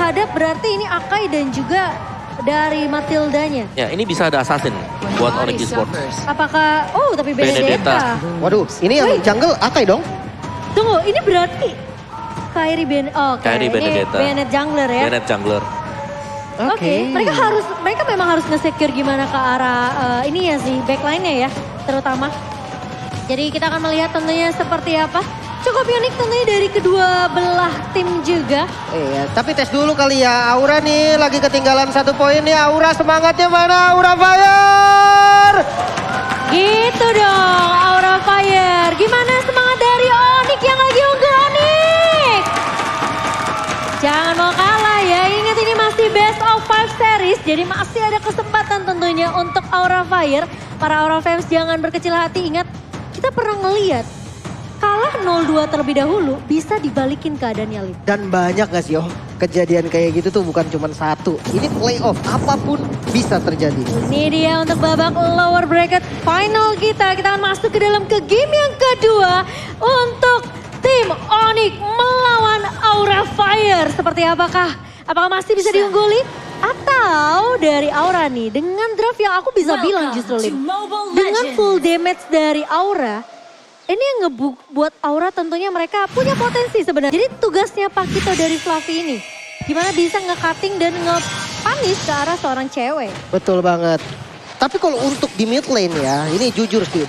terhadap berarti ini Akai dan juga dari Matildanya. Ya, ini bisa ada assassin buat Onyx Esports. Apakah, oh tapi Benedetta. Waduh, ini yang jungle Akai dong. Tunggu, ini berarti Kairi Kairi Benedetta. Bennett jungler ya. Bennett jungler. Oke, mereka memang harus nge-secure gimana ke arah ini ya sih, backline-nya ya terutama. Jadi kita akan melihat tentunya seperti apa. Cukup unik tentunya dari kedua belah tim juga. Iya, tapi tes dulu kali ya. Aura nih lagi ketinggalan 1 poin nih. Aura semangatnya mana? Aura Fire! Gitu dong, Aura Fire. Gimana semangat dari Onyx yang lagi unggul Onyx? Jangan mau kalah ya, ingat ini masih best of 5 series. Jadi masih ada kesempatan tentunya untuk Aura Fire. Para Aura fans jangan berkecil hati, ingat kita pernah ngeliat kalah 0-2 terlebih dahulu bisa dibalikin keadaannya Lip. Dan banyak gak sih kejadian kayak gitu tuh bukan cuma satu. Ini playoff, apapun bisa terjadi. Ini dia untuk babak lower bracket final kita. Kita akan masuk ke dalam game yang kedua untuk tim Onyx melawan Aura Fire. Seperti apakah? Apakah masih bisa diungguli? Atau dari Aura nih, dengan draft yang aku bisa bilang justru Lip. Dengan full damage dari Aura, ini yang ngebuat Aura tentunya mereka punya potensi sebenarnya. Jadi tugasnya Pakito dari Fluffy ini, gimana bisa nge-cutting dan nge-punish ke arah seorang cewek. Betul banget. Tapi kalau untuk di mid lane ya, ini jujur sih,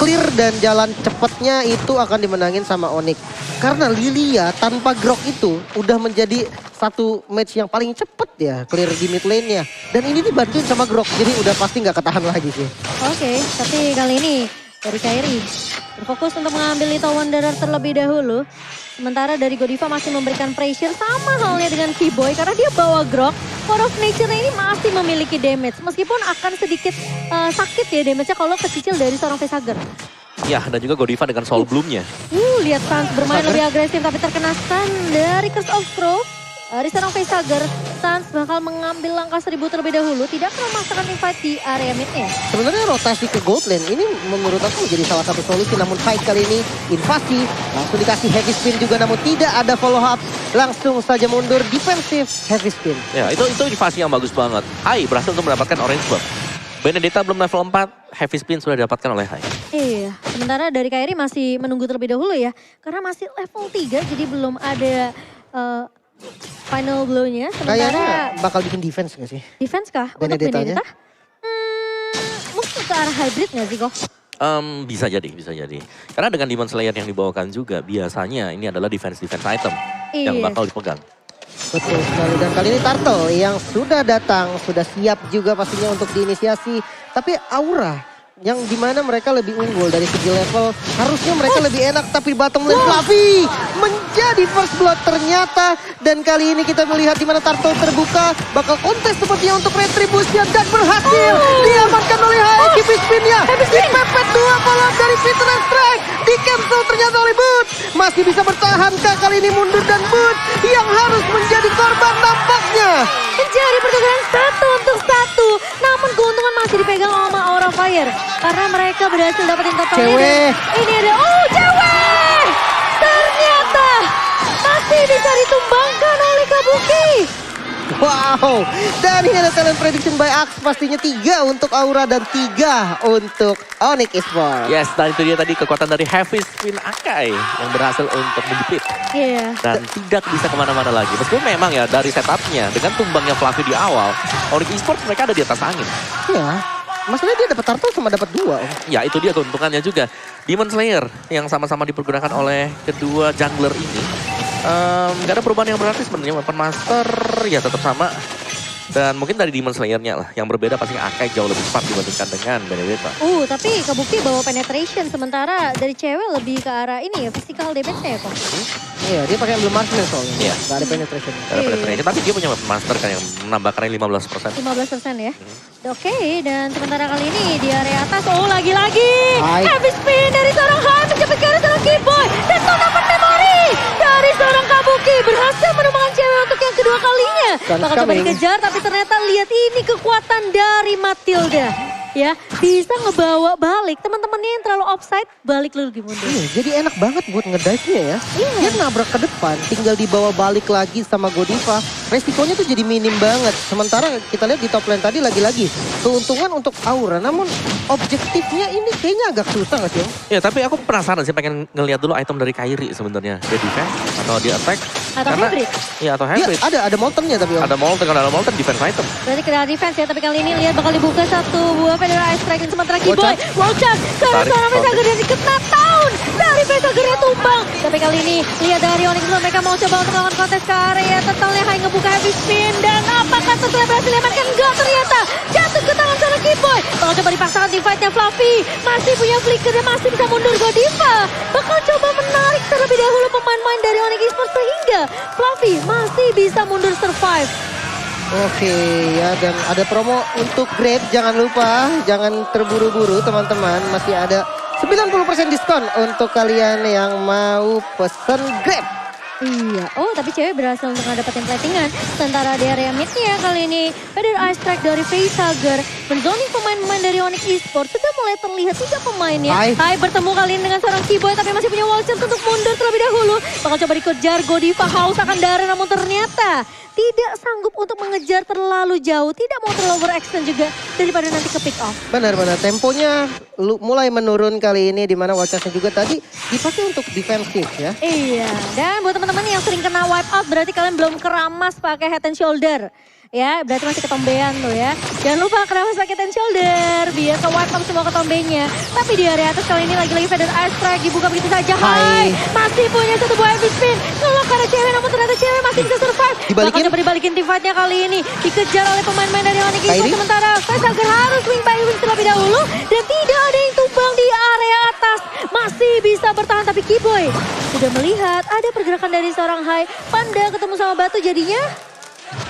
clear dan jalan cepatnya itu akan dimenangin sama Onyx. Karena Lilia tanpa Grok itu udah menjadi satu match yang paling cepet ya, clear di mid lane-nya. Dan ini dibantuin sama Grok, jadi udah pasti nggak ketahan lagi sih. Oke, tapi kali ini dari Kairi berfokus untuk mengambil Little Wanderer terlebih dahulu. Sementara dari Godiva masih memberikan pressure sama halnya dengan Keyboy karena dia bawa Grok. Core of Nature ini masih memiliki damage. Meskipun akan sedikit sakit ya damage-nya kalau kecicil dari seorang Facehugger. Ya, dan juga Godiva dengan Soul Bloom-nya. Lihat Sans bermain lebih agresif tapi terkena stun dari Curse of Crow. Dari seorang Facehugger, Sans bakal mengambil langkah 1000 terlebih dahulu. Tidak akan memasukkan invite di area mid-nya. Sebenarnya rotasi ke gold lane ini menurut aku menjadi salah satu solusi. Namun fight kali ini invasi, langsung dikasih heavy spin juga namun tidak ada follow up. Langsung saja mundur defensif heavy spin. Ya, itu invasi yang bagus banget. Hai berhasil untuk mendapatkan orange buff. Benedetta belum level 4, heavy spin sudah didapatkan oleh Hai. Iya, sementara dari Kairi masih menunggu terlebih dahulu ya. Karena masih level 3 jadi belum ada final blow-nya. Kayaknya bakal bikin defense gak sih? Defense kah? Untuk Benedettanya? Benedetta? Mungkin ke arah hybrid gak sih kok? Bisa jadi. Karena dengan Demon Slayer yang dibawakan juga biasanya ini adalah defense item yang bakal dipegang. Betul sekali, dan kali ini Turtle yang sudah datang, sudah siap juga pastinya untuk diinisiasi. Tapi Aura yang dimana mereka lebih unggul dari segi level, harusnya mereka lebih enak, tapi bottom lane Fluffy menjadi first blood ternyata. Dan kali ini kita melihat dimana Turtle terbuka, bakal kontes sepertinya untuk retribusi dan berhasil diamankan oleh Hai. Keep spin-nya, dipepet 2 follow dari Fitness Strike, di cancel ternyata oleh Boots. Masih bisa bertahankah kali ini mundur dan Boots yang harus menjadi korban nampaknya. Menjadi pertukaran 1 untuk 1. Namun keuntungan masih dipegang sama Aura Fire. Karena mereka berhasil dapetin totalnya. Cewek. Ini ada, cewek! Ternyata masih bisa ditumbangkan oleh Kabuki. Wow, dan ini ada talent prediction by Axe, pastinya 3 untuk Aura dan 3 untuk Onyx Esports. Yes, dan itu dia tadi kekuatan dari Heavy Spin Akai yang berhasil untuk menjepit. Iya. Dan tidak bisa kemana-mana lagi. Meskipun memang ya dari setupnya, dengan tumbangnya Fluffy di awal, Onyx Esports mereka ada di atas angin. Iya, maksudnya dia dapat Turtle sama dapat 2. Ya itu dia keuntungannya juga. Demon Slayer yang sama-sama dipergunakan oleh kedua jungler ini. Gak ada perubahan yang berarti sebenarnya. Weapon Master ya tetap sama. Dan mungkin dari Demon Slayer-nya lah. Yang berbeda pasti Akai jauh lebih cepat dibandingkan dengan Benedetta. Tapi Kabuki bawa penetration. Sementara dari cewek lebih ke arah ini ya, physical damage-nya ya kok. Iya, dia pakai emblem marksman soalnya. Iya. Gak ada penetration. Gak ada penetration, tapi dia punya Weapon Master kan yang menambahkannya 15%. 15% ya. Oke, dan sementara kali ini di area atas, lagi-lagi heavy spin dari seorang Hai menjepit ke arah seorang Keyboy. Dan tuh dapat memori dari seorang Kabuki. Berhasil menemukan cewek untuk yang kedua kalinya. Bakal coba dikejar, tapi ternyata lihat ini kekuatan dari Matilda. ya bisa ngebawa balik teman-temannya yang terlalu offside balik lagi mundur. Iya, jadi enak banget buat ngedive-nya ya. Iya. Dia nabrak ke depan, tinggal dibawa balik lagi sama Godiva. Resikonya tuh jadi minim banget. Sementara kita lihat di top lane tadi lagi-lagi keuntungan untuk Aura. Namun objektifnya ini kayaknya agak susah nggak sih, Om? Ya tapi aku penasaran sih pengen ngelihat dulu item dari Kairi sebenarnya. Dia defense atau dia attack. Atau hybrid. Iya atau Dia hybrid. ada Molten-nya tapi, Om. Ada Molten, kalau ada Molten defense item. Berarti kena defense ya, tapi kali ini lihat bakal dibuka satu buah Federal Ice Strike. Sementara Keyboy, Wallchat, ke arah seorang Facehager dan dikena down dari Facehagernya tumbang. Tapi kali ini lihat dari Onyx Blue, mereka mau coba untuk melakukan kontes ke area Turtle-nya, hanya ngebuka heavy spin. Dan apakah Turtle berhasil diamankan? Enggak, ternyata jatuh ke tangan seorang Keyboy. Bakal coba dipaksakan team fight-nya Fluffy. Masih punya flicker dan masih bisa mundur Godiva. Bakal coba menarik terlebih dahulu pemain-pemain dari Onyx Esports sehingga Fluffy masih bisa mundur survive. Oke ya, dan ada promo untuk Grab, jangan lupa, jangan terburu-buru teman-teman. Masih ada 90% diskon untuk kalian yang mau pesen Grab. Iya, oh tapi cewek berhasil untuk ngedapetin platingan. Sementara di area mid-nya kali ini Federal Ice Strike dari Facehager menzoning pemain-pemain dari Onyx Esports. Sudah mulai terlihat 3 pemainnya. Hai bertemu kali ini dengan seorang Keyboy tapi masih punya Wallchat untuk mundur terlebih dahulu. Bakal coba dikejar Godiva, haus akan darah namun ternyata tidak sanggup untuk mengejar terlalu jauh. Tidak mau terlalu overextend juga daripada nanti ke pick off. Benar-benar temponya mulai menurun kali ini, di mana Wallchat-nya juga tadi dipakai untuk defensif ya. Iya, dan buat teman-teman yang sering kena wipe out berarti kalian belum keramas pakai head and shoulder. Ya, berarti masih ketombean tuh ya. Jangan lupa keramas pakai head and shoulder biar ke wipe out semua ketombenya. Tapi di area atas kali ini lagi-lagi Federal Ice Strike dibuka begitu saja. Hai, masih punya satu buah heavy spin. Ngelok karena cewek, namun ternyata cewek masih bisa survive. Dibalikin. Bakal coba dibalikin team fight-nya kali ini. Dikejar oleh pemain-pemain dari Onyx Esports. Sementara Facehager harus wing by wing terlebih dahulu. Dan tidak ada yang tumbang di area atas. Masih bisa bertahan tapi Keyboy sudah melihat ada pergerakan dari seorang Hai. Panda ketemu sama Batu jadinya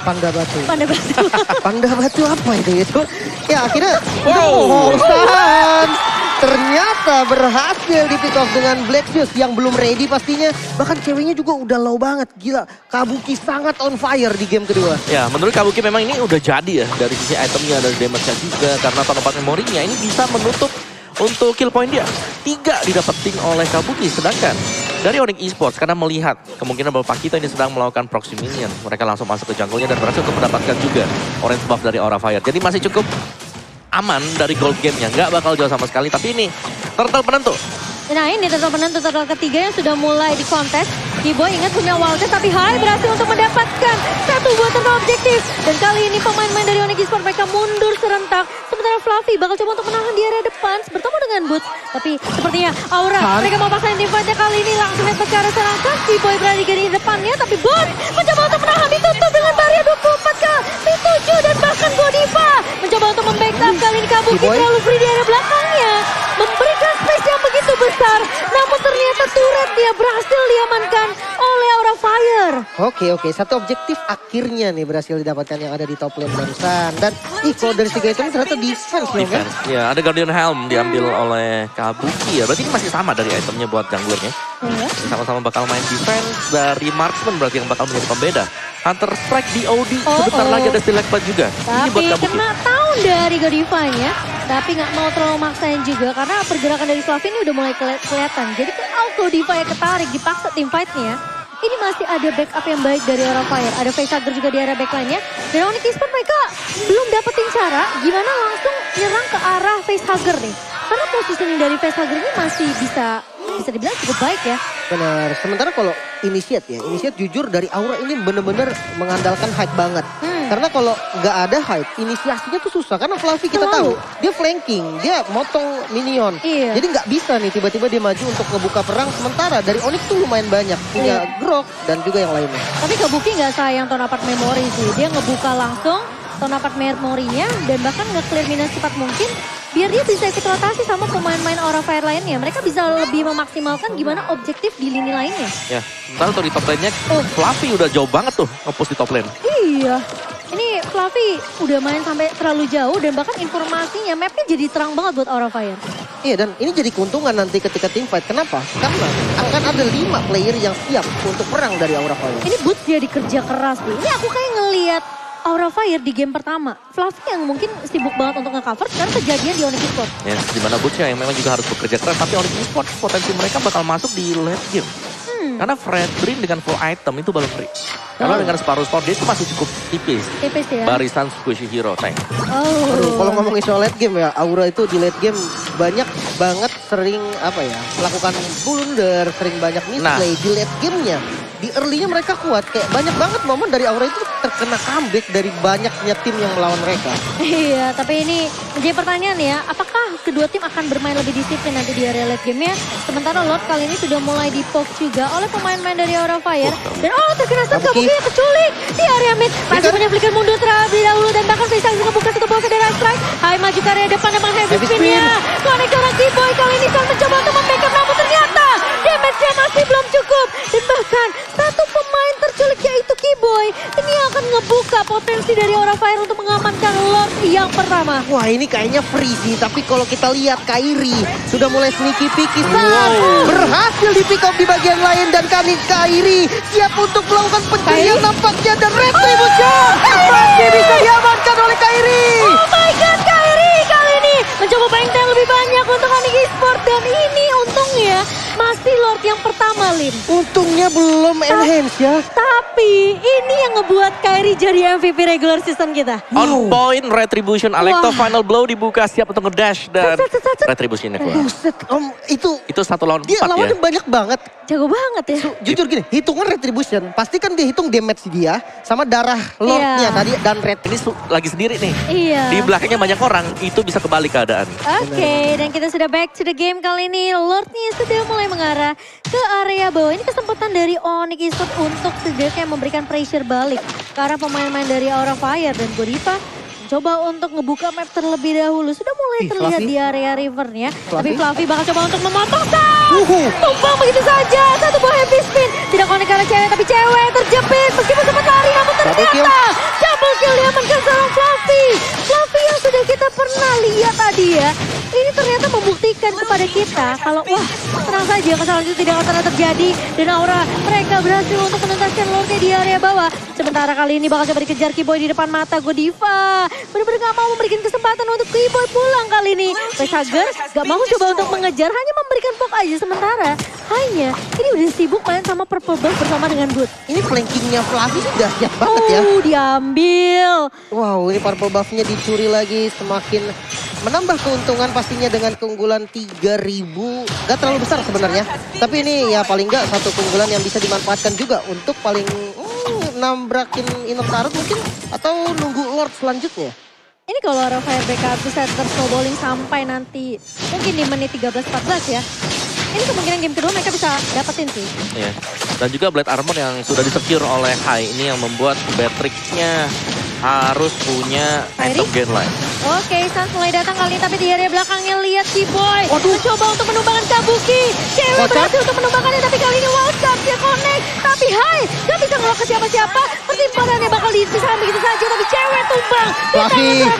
Panda Batu. Panda Batu. Panda Batu apa itu? Ya akhirnya Wow. ternyata berhasil di pick off dengan Black Fuse yang belum ready pastinya. Bahkan ceweknya juga udah low banget. Gila, Kabuki sangat on fire di game kedua. Ya menurut Kabuki memang ini udah jadi ya dari sisi itemnya, dari damage-nya juga. Karena tonopat memorinya ini bisa menutup untuk kill point dia. 3 didapetin oleh Kabuki. Sedangkan dari Onyx Esports karena melihat kemungkinan bahwa Pakito ini sedang melakukan proxy minion. Mereka langsung masuk ke jungle-nya dan berhasil untuk mendapatkan juga orange buff dari Aura Fire. Jadi masih cukup aman dari gold game-nya. Nggak bakal jauh sama sekali. Tapi ini turtle penentu. Nah ini turtle penentu, turtle ketiga yang sudah mulai dikontes. Keyboy ingat punya Wallchat tapi Hai berhasil untuk mendapatkan satu buah turtle objektif. Dan kali ini pemain-pemain dari Onyx Esports mereka mundur serentak. Sementara Fluffy bakal coba untuk menahan di area depan bertemu dengan Boots. Tapi sepertinya Aura mereka mau paksain team fight-nya kali ini langsung headbutt ke arah seorang Kans. Keyboy berada di depannya tapi Boots mencoba untuk menahan, ditutup dengan barrier 24 kali 7 dan bahkan Godiva mencoba untuk membackup kali ini Kabuki terlalu free di area belakangnya. Memberikan space yang begitu besar namun ternyata turret dia berhasil diamankan oleh Aura Fire. Oke, satu objektif akhirnya nih berhasil didapatkan yang ada di top lane barusan. Dan kalau dari 3 item ternyata defense loh kan? Ya ada Guardian Helm diambil oleh Kabuki ya. Berarti ini masih sama dari itemnya buat junglernya. Sama-sama bakal main defense. Dari marksman berarti yang bakal menjadi pembeda. Hunter Strike DOD sebentar lagi ada select pad juga. Ini buat Tapi Kabuki. kena tahun dari Godivanya. Tapi nggak mau terlalu maksain juga karena pergerakan dari Fluffy ini udah mulai kelihatan. Jadi kalau Godiva yang ketarik dipaksa tim fight-nya. Ini masih ada backup yang baik dari Aura Fire. Ada Facehager juga di area backline-nya. Dan Onyx Esports mereka belum dapetin cara gimana langsung nyerang ke arah Facehager nih. Karena positioning dari Facehager ini masih bisa dibilang cukup baik ya. Benar, sementara kalau Initiate jujur dari Aura ini bener-bener mengandalkan hype banget. Karena kalau nggak ada hype, inisiasinya tuh susah. Karena Fluffy kita tahu, dia flanking, dia motong minion. Iya. Jadi nggak bisa nih tiba-tiba dia maju untuk ngebuka perang. Sementara dari Onyx tuh lumayan banyak, punya Grok dan juga yang lainnya. Tapi Kabuki nggak sayang Tonapart Memory sih. Dia ngebuka langsung Tonapart Memorinya dan bahkan nge-clear minus cepat mungkin. Biar dia bisa ikut rotasi sama pemain-pemain Aura Fire lainnya. Mereka bisa lebih memaksimalkan gimana objektif di lini lainnya. Ya, sementara tuh di top lane-nya Fluffy udah jauh banget tuh nge-push di top lane. Iya. Ini Fluffy udah main sampai terlalu jauh dan bahkan informasinya mapnya jadi terang banget buat Aura Fire. Iya, dan ini jadi keuntungan nanti ketika tim fight. Kenapa? Karena akan ada 5 player yang siap untuk perang dari Aura Fire. Ini Boots jadi kerja keras nih. Ini aku kayak ngelihat Aura Fire di game pertama. Fluffy yang mungkin sibuk banget untuk nge-cover sekarang kejadian di Onyx Esports. Ya, dimana Butch yang memang juga harus bekerja keras, tapi Onyx Esports potensi mereka bakal masuk di late game. Karena Fred Green dengan full item itu baru free. Karena dengan separuh sport dia itu masih cukup tipis. Tipis ya. Barisan Squishy Hero tank. Aduh, kalau ngomongin soal late game ya, Aura itu di late game banyak banget sering melakukan blunder, sering banyak misplay di late gamenya. Di early-nya mereka kuat, kayak banyak banget momen dari Aura itu terkena comeback dari banyaknya tim yang melawan mereka. Iya, tapi ini menjadi pertanyaan ya, apakah kedua tim akan bermain lebih disiplin nanti di area late game-nya? Sementara Lord kali ini sudah mulai di-poke juga oleh pemain-pemain dari Aura Fire. Dan terkena stun Kabuki keculik di area mid. Masih punya flicker mundur terlebih dahulu dan bahkan Faisal juga buka satu ball ke daerah strike. Hai maju ke area depan dengan heavy spin-nya. Connect orang Keyboy kali ini San mencoba untuk membackup namun ternyata damage-nya masih belum cukup. Dan bahkan satu pemain terculik yaitu Keyboy. Ini akan ngebuka potensi dari Aura Fire untuk mengamankan Lord yang pertama. Wah ini kayaknya free sih, tapi kalau kita lihat Kairi sudah mulai sneaky peeky berhasil di pick up di bagian lain dan kali Kairi siap untuk melakukan pencarian nampaknya dan retribution masih bisa diamankan oleh Kairi. Oh my god, Kairi kali ini mencoba benteng lebih banyak untuk Onyx Esports dan ini untungnya masih Lord yang pertama, Lim. Untungnya belum enhance ya. Tapi ini yang ngebuat Kairi jadi MVP regular season kita. On point retribution, Alecto final blow dibuka siap untuk ngedash dan retributionnya keluar. Buset, Itu 1 lawan 4 dia ya. lawannya banyak banget. Jago banget ya. Jujur gini, hitungan retribution, pasti kan dia hitung damage dia sama darah Lordnya tadi dan red. Ini lagi sendiri nih. Iya. Di belakangnya banyak orang, itu bisa kebalik keadaan. Oke, dan kita sudah back to the game kali ini. Lordnya sudah mulai mengarah ke area bawah. Ini kesempatan dari Onyx Esports untuk setidaknya memberikan pressure balik ke arah pemain-pemain dari Aura Fire dan Godiva. Coba untuk ngebuka map terlebih dahulu. Sudah mulai terlihat Fluffy. di area rivernya. Tapi Fluffy. Fluffy bakal coba untuk memotong tumpang begitu saja. Satu buah heavy spin. Tidak connect karena cewek, tapi cewek terjepit. Meskipun sempat lari, namun ternyata double kill diamankan seorang Fluffy. Fluffy yang sudah kita pernah lihat tadi ya. Ini ternyata membuktikan kepada kita kalau wah tenang saja kesalahan itu tidak akan terjadi. Dan Aura mereka berhasil untuk menuntaskan Lordnya di area bawah. Sementara kali ini bakal coba dikejar Keyboy di depan mata Godiva. Benar-benar gak mau memberikan kesempatan untuk Keyboy pulang kali ini. Pesager gak mau coba untuk mengejar, hanya memberikan poke aja. Sementara hanya ini udah sibuk main sama Purple Buff bersama dengan Good. Ini flankingnya Fluffy sudah siap banget ya. Diambil. Wow, ini purple buff-nya dicuri lagi, semakin menambah keuntungan pastinya dengan keunggulan 3.000. Gak terlalu besar sebenarnya. Tapi ini ya paling gak satu keunggulan yang bisa dimanfaatkan juga untuk paling nambrakin inner turret mungkin atau nunggu Lord selanjutnya. Ini kalau Aura Fire backup bisa snowballing sampai nanti mungkin di menit 13-14 ya. Ini kemungkinan game kedua mereka bisa dapetin sih. Iya. Dan juga Blade Armor yang sudah disecure oleh Hai ini yang membuat Batrix-nya harus punya item gain line. Oke, Sans mulai datang kali ini tapi di area belakangnya lihat Keyboy. Mencoba untuk menumbangkan Kabuki. Cewek berhasil untuk menumbangkannya tapi kali ini wildcard dia connect. Tapi Hai gak bisa ngelok ke siapa-siapa. Pertimbangannya bakal dipisahkan begitu saja tapi cewek tumbang.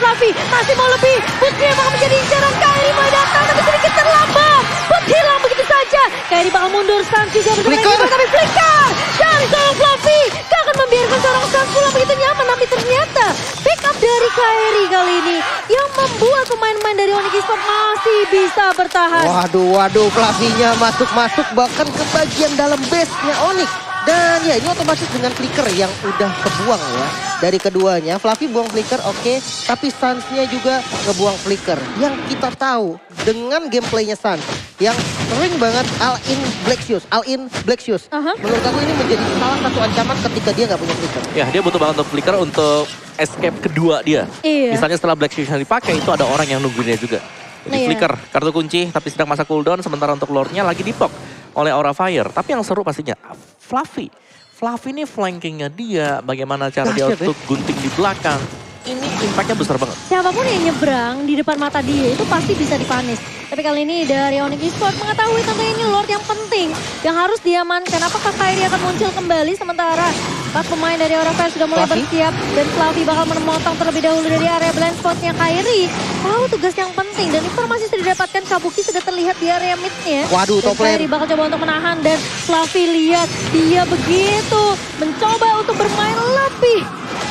Fluffy masih mau lebih. Putri bakal menjadi incaran. Kairi mulai datang tapi sedikit terlambat. Put hilang begitu saja. Kairi bakal mundur. Sans juga bersama Keyboy tapi flicker dari seorang Fluffy. Gak akan membiarkan seorang Sans pulang begitu nyaman tapi ternyata backup dari Kairi kali ini yang membuat pemain-pemain dari Onyx Esports masih bisa bertahan. Waduh, Fluffy-nya masuk bahkan ke bagian dalam base-nya Onyx. Dan ya ini otomatis dengan flicker yang udah kebuang ya. Dari keduanya, Fluffy buang flicker oke. Tapi Sans-nya juga ngebuang flicker. Yang kita tahu dengan gameplaynya Sans. Yang sering banget all-in Black Shoes. Menurut aku ini menjadi salah satu ancaman ketika dia nggak punya flicker. Ya, dia butuh banget untuk flicker untuk escape kedua dia. Iya. Misalnya setelah Black Shoes yang dipakai itu ada orang yang nungguin dia juga. Jadi flicker, kartu kunci tapi sedang masa cooldown sementara untuk Lordnya lagi dipok oleh Aura Fire. Tapi yang seru pastinya Fluffy ini flankingnya dia, bagaimana cara dia untuk gunting di belakang. Ini impactnya besar banget. Siapapun yang nyebrang di depan mata dia itu pasti bisa dipanis. Tapi kali ini dari Onyx Esports mengetahui tentunya ini Lord yang penting. Yang harus diamankan. Apakah Kairi akan muncul kembali sementara 4 pemain dari Aura Fire sudah mulai bersiap. Dan Fluffy bakal memotong terlebih dahulu dari area blind spotnya Kairi. Tahu tugas yang penting dan informasi sudah didapatkan. Kabuki sudah terlihat di area midnya. Waduh, top lane. Kairi bakal coba untuk menahan dan Fluffy lihat dia begitu mencoba untuk bermain lebih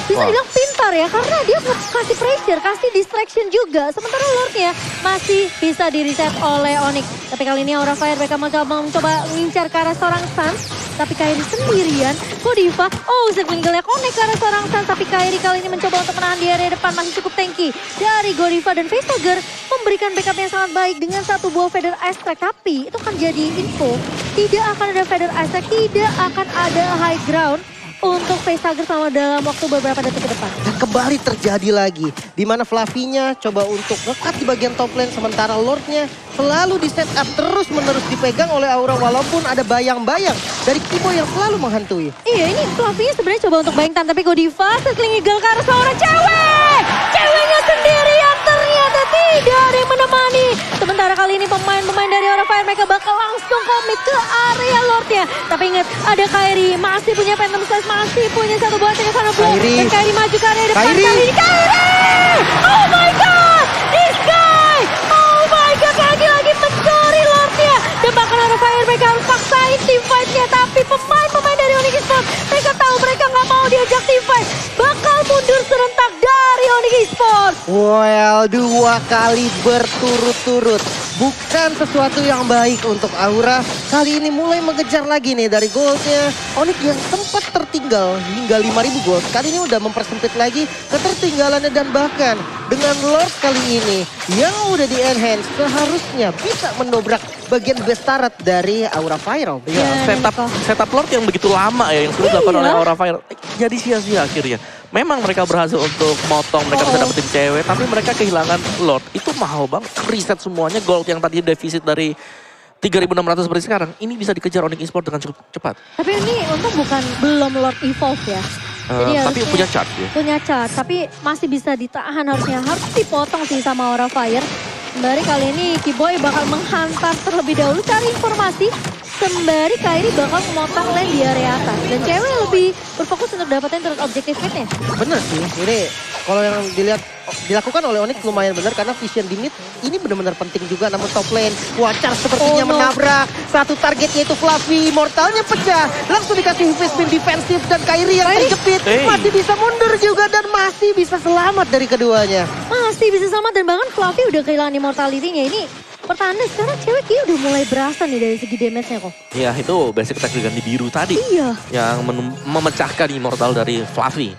bisa Wah. dibilang pintar ya. Karena dia kasih pressure, kasih distraction juga. Sementara Lordnya masih bisa di reset oleh Onyx. Tapi kali ini Aura Fire mereka mencoba mengincar ke arah seorang Suns. Tapi Kairi sendirian, Godiva, Zerglinggle connect ke arah seorang Suns. Tapi Kairi kali ini mencoba untuk menahan di area depan, masih cukup tanky. Dari Godiva dan Facehugger memberikan backup yang sangat baik dengan satu buah Feather Ice Strike. Tapi itu kan jadi info, tidak akan ada Feather Ice Strike, tidak akan ada high ground untuk Facehugger selama dalam waktu beberapa detik ke depan. Dan kembali terjadi lagi. Di mana Fluffy-nya coba untuk ngekat di bagian top lane. Sementara Lord-nya selalu di set up terus-menerus dipegang oleh Aura. Walaupun ada bayang-bayang dari Kibo yang selalu menghantui. Iya, ini Fluffy-nya sebenarnya coba untuk bayangkan. Tapi Godiva Circling Eagle ke arah seorang cewek. Ceweknya sendirian ternyata tidak ada yang menemani. Sementara kali ini pemain-pemain dari Aura Fire mereka bakal langsung komit ke area Lord-nya. Tapi ingat, ada Kairi masih punya Phantom Slice, masih punya satu buah Tiga Sana Blow. Kairi. Dan Kairi maju ke area depan. Kairi. Kali ini Kairi! Oh my God! This guy! Oh my God! Lagi-lagi mencuri Lord-nya. Dan bahkan Aura Fire mereka harus paksain team fight-nya. Tapi pemain-pemain dari Onyx Esports, mereka tahu mereka nggak mau diajak team fight. Bakal mundur serentak dari Onyx Esports. Well, 2 kali berturut-turut. Bukan sesuatu yang baik untuk Aura. Kali ini mulai mengejar lagi nih dari goldnya. Onyx yang sempat tertinggal hingga 5.000 gold. Kali ini udah mempersempit lagi ketertinggalannya. Dan bahkan dengan Lord kali ini yang udah di enhance seharusnya bisa mendobrak bagian bestarat dari Aura Fire. Ya, setup Lord yang begitu lama ya yang sudah dilakukan oleh Aura Fire. Jadi sia-sia akhirnya. Memang mereka berhasil untuk motong, mereka bisa dapetin cewek, tapi mereka kehilangan Lord. Itu mahal banget, reset semuanya gold yang tadinya defisit dari 3.600 seperti sekarang. Ini bisa dikejar Onyx Esports dengan cukup cepat. Tapi ini untung belum Lord Evolve ya. Jadi Tapi harusnya punya charge ya. Punya charge, tapi masih bisa ditahan harusnya. Harus dipotong sih sama Aura Fire. Sembari kali ini Kiboy bakal menghantar terlebih dahulu cari informasi. Sembari Kairi bakal memotong lane di area atas. Dan cewek lebih berfokus untuk dapetin turret objektif mid-nya. Bener sih, ini kalau yang dilakukan oleh Onyx lumayan benar karena vision di mid ini benar-benar penting juga. Namun top lane, Wacar sepertinya menabrak satu target yaitu Fluffy. Mortalnya pecah, langsung dikasih spin defensif dan Kairi yang terjepit. Masih bisa mundur juga dan masih bisa selamat dari keduanya. Masih bisa selamat dan bahkan Fluffy udah kehilangan immortality-nya. Ini pertanda sekarang cewek kayaknya udah mulai berasa nih dari segi damage-nya kok. Iya, itu basic attack ganti biru tadi. Iya. Yang memecahkan immortal dari Fluffy.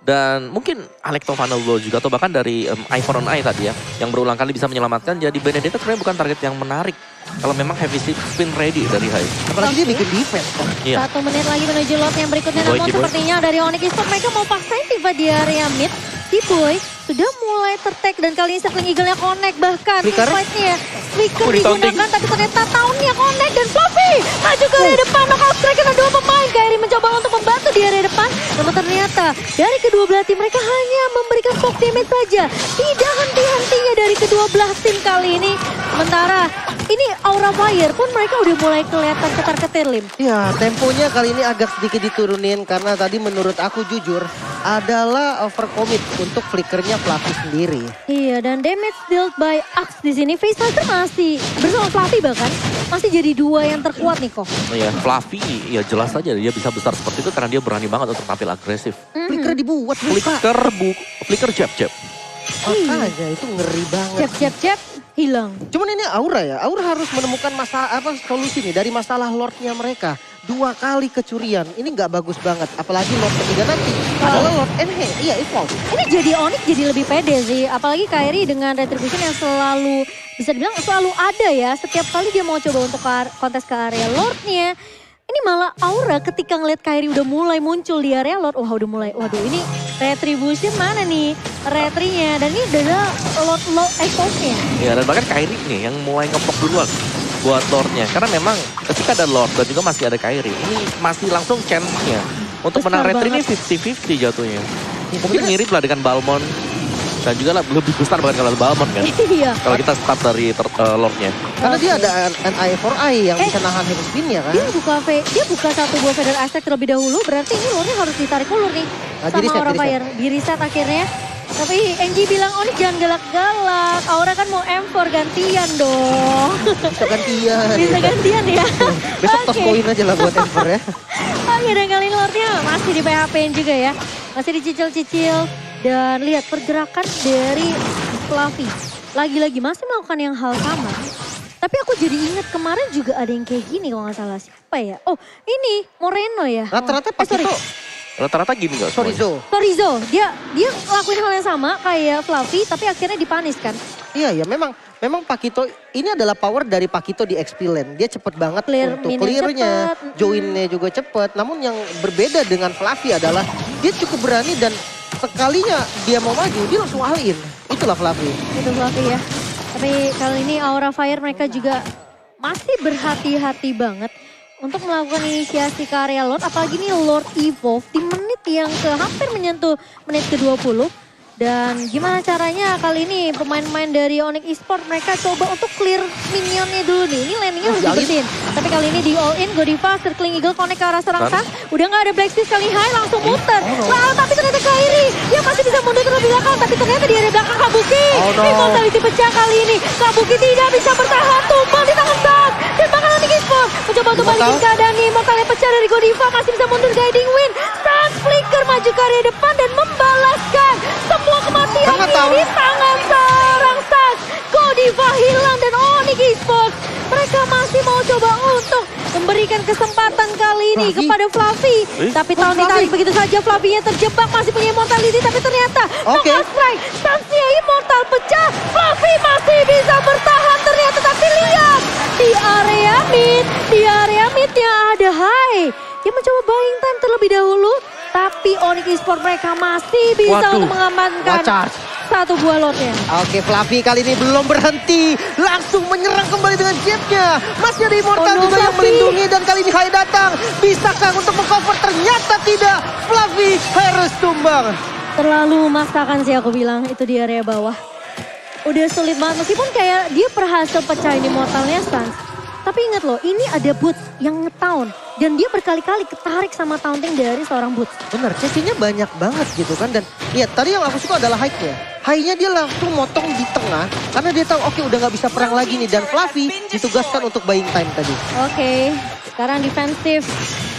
Dan mungkin Alecto Final Blow juga atau bahkan dari Eye for an Eye tadi ya. Yang berulang kali bisa menyelamatkan. Jadi Benedetta sebenarnya bukan target yang menarik. Kalau memang heavy spin ready dari Hai. Apalagi dia bikin defense kan. Iya. 1 menit lagi menuju lot yang berikutnya. Boy, Namun Kiboy. sepertinya dari Onyx Esports mereka mau paksain tiba di area mid. Kiboy sudah mulai tertek dan kali ini Circling Eagle-nya connect bahkan. Flicker. Fight-nya Flicker Di-taunting. digunakan tapi ternyata tahunnya connect dan Fluffy maju ke area depan. Knockout strike karena 2 pemain. Kairi mencoba untuk membantu di area depan. Namun ternyata dari kedua belah tim mereka hanya memberikan poke damage saja. Tidak henti-hentinya dari kedua belah tim kali ini. Sementara ini Aura Fire pun mereka udah mulai kelihatan ketar-ketir Lim. Ya, temponya kali ini agak sedikit diturunin karena tadi menurut aku jujur adalah overcommit untuk flickernya Fluffy sendiri. Iya, dan damage dealt by Axe di sini Facehugger masih bersama Fluffy bahkan masih jadi 2 yang terkuat nih kok. Iya, Fluffy ya jelas saja dia bisa besar seperti itu karena dia berani banget untuk tampil agresif. Flicker dibuat buka. Flicker jab. Makanya itu ngeri banget. Jab hilang. Cuman ini Aura ya, Aura harus menemukan solusi nih dari masalah Lordnya mereka. 2 kali kecurian, ini nggak bagus banget. Apalagi Lord ketiga nanti adalah Lord Enhance, iya Evolve. Ini jadi Onyx jadi lebih pede sih. Apalagi Kairi dengan Retribution yang selalu bisa dibilang selalu ada ya. Setiap kali dia mau coba untuk kontes ke area Lordnya. Ini malah Aura ketika ngeliat Kairi udah mulai muncul di area Lord. Wah udah mulai, waduh ini Retribution mana nih retrinya. Dan ini adalah Lord Evolve-nya. Ya dan bahkan Kairi nih yang mulai ngepok duluan buat Lordnya. Karena memang ketika ada Lord dan juga masih ada Kairi. Ini masih langsung chance-nya. Untuk menang retri ini 50-50 jatuhnya. Mungkin mirip lah dengan Balmond. Dan juga lah lebih besar bahkan kalau Balmond kan. Iya. Kalau kita start dari Lordnya. Karena dia ada an eye for eye yang bisa nahan heavy spin-nya kan. Dia buka satu buah Feather Ice Strike terlebih dahulu. Berarti ini Lordnya harus ditarik ulur nih. Sama Aura Fire. Di reset akhirnya. Tapi Angie bilang, oh ini jangan galak-galak. Aura kan mau M4 gantian dong. Bisa gantian. Bisa gantian ya. Besok tos koin aja lah buat Emperor ya. Oke, dan kali ini Lordnya masih di PHP-in juga ya. Masih dicicil-cicil. Dan lihat pergerakan dari Fluffy. Lagi-lagi masih melakukan yang hal sama. Tapi aku jadi ingat kemarin juga ada yang kayak gini kalau nggak salah. Siapa ya? Oh ini Moreno ya. Rata-rata pas sorry. itu Rata-rata gini nggak semuanya? Sorizo. Dia ngelakuin hal yang sama kayak Fluffy tapi akhirnya dipanis kan. Iya memang Pakito ini adalah power dari Pakito di XP Lane. Dia cepet banget Clear untuk minion clear-nya, cepet. join-nya juga cepet. Namun yang berbeda dengan Fluffy adalah dia cukup berani dan sekalinya dia mau maju dia langsung all in. Itulah Fluffy. Itu Fluffy ya. Tapi kali ini Aura Fire mereka juga masih berhati-hati banget untuk melakukan inisiasi ke area Lord. Apalagi nih Lord Evolve di menit yang hampir menyentuh menit ke-20. Dan gimana caranya kali ini pemain-pemain dari Onyx Esports mereka coba untuk clear minionnya dulu nih. Ini landingnya harus dibersihin. Tapi kali ini di all in, Godiva, Circling Eagle, connect ke arah serang Sang. Udah gak ada Black Steel kali high langsung muter. Tapi ternyata Kairi, dia masih bisa mundur terlebih belakang. Tapi ternyata di area belakang Kabuki. Immortality pecah kali ini. Kabuki tidak bisa bertahan, tumbang di tangan Sang. Dan bahkan Onyx Esports mencoba untuk balikin keadaan nih. Immortality pecah dari Godiva, masih bisa mundur guiding win. Sang flicker maju ke area depan dan membalaskan semua kematian di tangan seorang Sang. Godiva hilang dan Onyx Esports mereka masih mau coba untuk memberikan kesempatan kali ini kepada Fluffy. Tapi tahun ditarik begitu saja, Fluffy-nya terjebak masih punya immortality tapi ternyata knockout strike. Stansnya immortal pecah, Fluffy masih bisa bertahan ternyata. Tapi lihat di area midnya ada high. Dia mencoba buying time terlebih dahulu. Tapi Onyx Esports mereka masih bisa untuk mengamankan satu buah lotnya. Oke, Fluffy kali ini belum berhenti. Langsung menyerang kembali dengan jetnya. Masih ada Immortal juga yang melindungi. Dan kali ini Hai datang. Bisakah untuk mengcover? Ternyata tidak. Fluffy harus tumbang. Terlalu memaksakan sih aku bilang itu di area bawah. Udah sulit banget. Meskipun kayak dia berhasil pecahin Immortalnya Stans. Tapi ingat loh, ini ada Boots yang nge-taunt. Dan dia berkali-kali ketarik sama taunting dari seorang Boots. Bener, CC-nya banyak banget gitu kan. Dan lihat, tadi yang aku suka adalah high-nya. High-nya dia langsung motong di tengah. Karena dia tahu, oke udah gak bisa perang lagi nih. Dan Fluffy ditugaskan untuk buying time tadi. Oke, sekarang defensif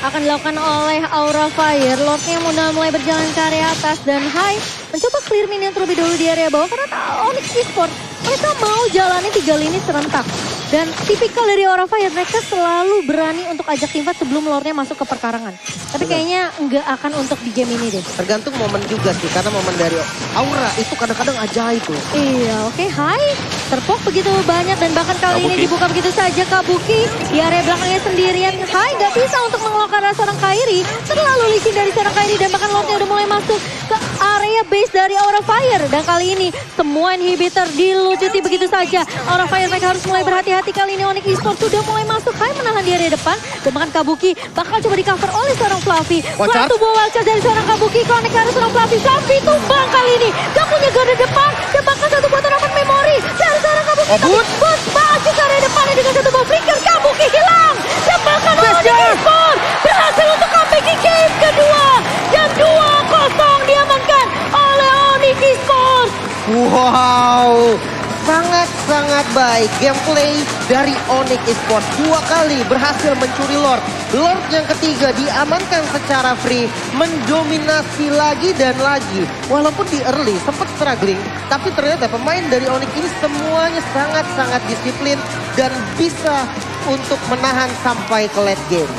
akan dilakukan oleh Aura Fire. Lordnya udah mulai berjalan ke area atas. Dan Hai mencoba clear minion terlebih dahulu di area bawah. Karena Onyx Esports mereka mau jalani 3 lini serentak. Dan tipikal dari Aura Fire, mereka selalu berani untuk ajak teamfight sebelum Lordnya masuk ke perkarangan. Tapi kayaknya nggak akan untuk di game ini deh. Tergantung momen juga sih, karena momen dari Aura itu kadang-kadang ajaib loh. Iya, oke. Hai, terpok begitu banyak dan bahkan kali ini dibuka begitu saja Kabuki. Di area belakangnya sendirian. Hai nggak bisa untuk mengeluarkan seorang Kairi. Terlalu licin dari seorang Kairi dan bahkan Lordnya udah mulai masuk ke area base dari Aura Fire. Dan kali ini semua inhibitor dilucuti begitu saja. Aura Fire mereka harus mulai berhati-hati kali ini. Onyx Esports sudah mulai masuk. Hai menahan di area depan. Dan bahkan Kabuki bakal coba di cover oleh seorang Fluffy. Satu buah wildcard dari seorang Kabuki. Connect ke arah seorang Fluffy. Fluffy tumbang kali ini. Gak punya garda depan. Dan bahkan satu buah tanaman memori dari seorang Kabuki. Boots maju ke area depannya dengan satu buah flicker. Kabuki hilang. Dan bahkan Onyx Esports berhasil untuk comeback di game kedua. Dan 2-0 diamankan oleh Onyx Esports. Wow, sangat-sangat baik gameplay dari Onyx Esports. 2 kali berhasil mencuri Lord. Lord yang ketiga diamankan secara free, mendominasi lagi dan lagi. Walaupun di early sempat struggling, tapi ternyata pemain dari Onyx ini semuanya sangat-sangat disiplin dan bisa untuk menahan sampai ke late game.